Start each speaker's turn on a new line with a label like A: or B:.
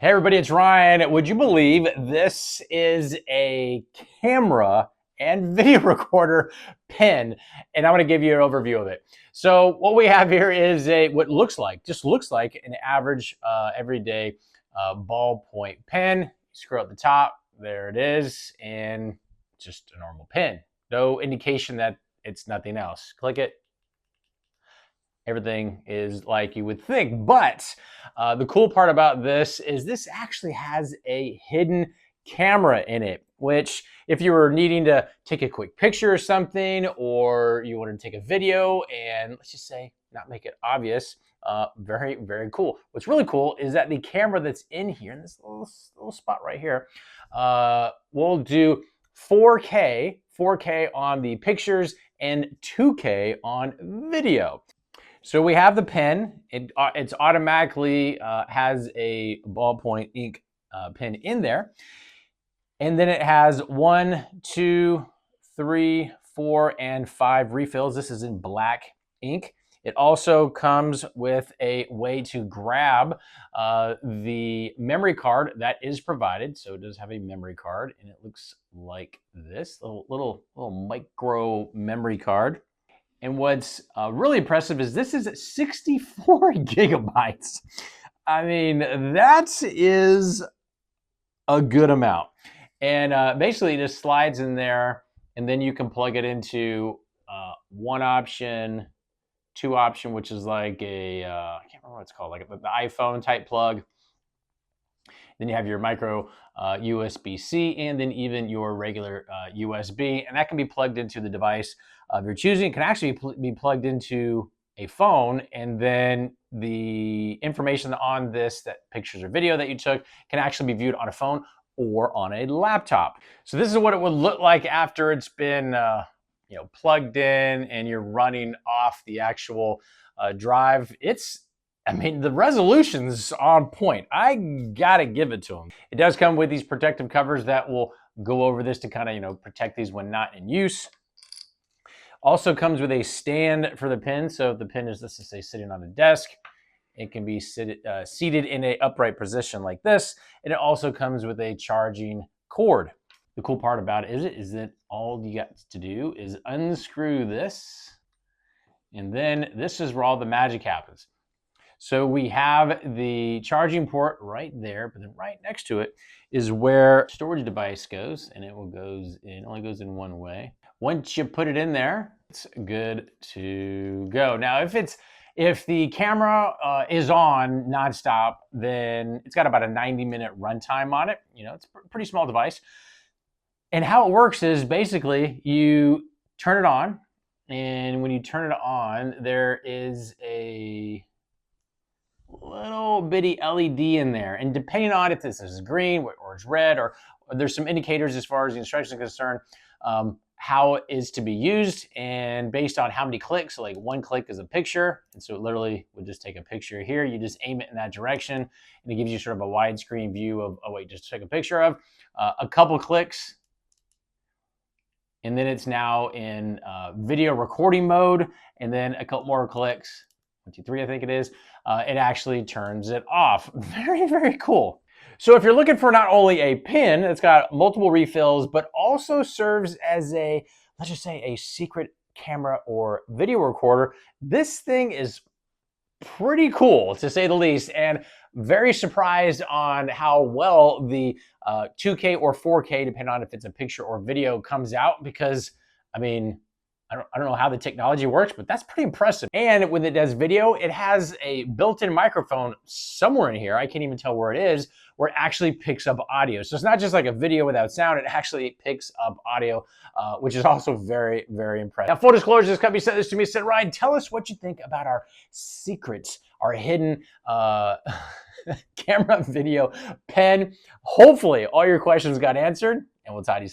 A: Hey everybody, it's Ryan. Would you believe this is a camera and video recorder pen? And I'm going to give you an overview of it. So what we have here is what just looks like an average everyday ballpoint pen. Screw up the top, there it is, and just a normal pen. No indication that it's nothing else. Click it. Everything is like you would think. But the cool part about this is this actually has a hidden camera in it, which if you were needing to take a quick picture or something, or you wanted to take a video and let's just say not make it obvious, very, very cool. What's really cool is that the camera that's in here, in this little spot right here, will do 4K on the pictures and 2K on video. So we have the pen. It's automatically has a ballpoint ink pen in there. And then it has 1, 2, 3, 4, and 5 refills. This is in black ink. It also comes with a way to grab the memory card that is provided. So it does have a memory card, and it looks like this little micro memory card. And what's really impressive is this is 64 gigabytes. I mean, that is a good amount. And basically it just slides in there, and then you can plug it into one option, two option, which is like a, I can't remember what it's called, like the iPhone type plug. Then you have your micro USB-C, and then even your regular USB, and that can be plugged into the device of your choosing. It can actually be plugged into a phone, and then the information on this, that pictures or video that you took, can actually be viewed on a phone or on a laptop. So this is what it would look like after it's been plugged in and you're running off the actual drive. I mean, the resolution's on point. I gotta give it to them. It does come with these protective covers that will go over this to kind of, protect these when not in use. Also comes with a stand for the pen. So if the pen is, let's just say, sitting on a desk, it can be seated in an upright position like this. And it also comes with a charging cord. The cool part about it is that all you got to do is unscrew this, and then this is where all the magic happens. So we have the charging port right there, but then right next to it is where storage device goes, and it only goes in one way. Once you put it in there, it's good to go. Now, if the camera is on nonstop, then it's got about a 90-minute runtime on it. It's a pretty small device. And how it works is basically you turn it on, and when you turn it on, there is a little bitty LED in there, and depending on if this is green or it's red, or there's some indicators as far as the instructions are concerned, how it is to be used, and based on how many clicks. So like one click is a picture, and so it literally would just take a picture here. You just aim it in that direction, and it gives you sort of a widescreen view of what you just took a picture of. A couple clicks, and then it's now in video recording mode, and then a couple more clicks, 1, 2, 3, I think it is, it actually turns it off. Very, very cool. So if you're looking for not only a pen that's got multiple refills, but also serves as let's just say a secret camera or video recorder, this thing is pretty cool, to say the least, and very surprised on how well the 2K or 4K, depending on if it's a picture or video, comes out, because, I mean, I don't know how the technology works, but that's pretty impressive. And when it does video, it has a built-in microphone somewhere in here, I can't even tell where it is, where it actually picks up audio. So it's not just like a video without sound, it actually picks up audio, which is also very, very impressive. Now, full disclosure, this company sent this to me, said, Ryan, tell us what you think about our secrets, our hidden camera video pen. Hopefully all your questions got answered, and we'll talk to you soon.